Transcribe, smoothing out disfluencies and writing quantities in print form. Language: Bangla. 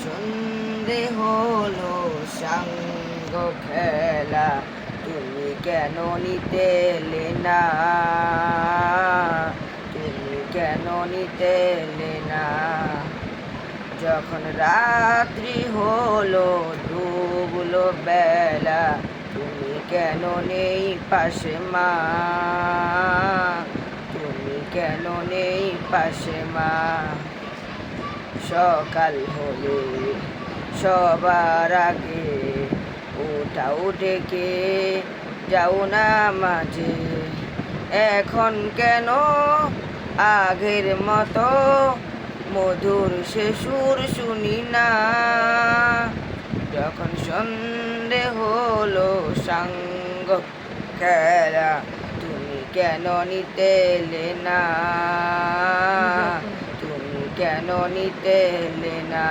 সন্ধে হলো সাঙ্গ খেলা, তুমি কেন নিতে এলে না? তুমি কেন নিতে এলে না? যখন রাত্রি হলো ডুবলো বেলা, তুমি কেন নেই পাশে মা? তুমি কেন নেই পাশে মা? সকাল হলে সবার আগে ডেকে যাও না মাঝে। এখন কেন আগের মতো মধুর সে সুর শুনি না? যখন সন্ধে হলো সাঙ্গ খেলা, তুমি কেন নিতে এলে না? তুমি কেন নিতে এলে না?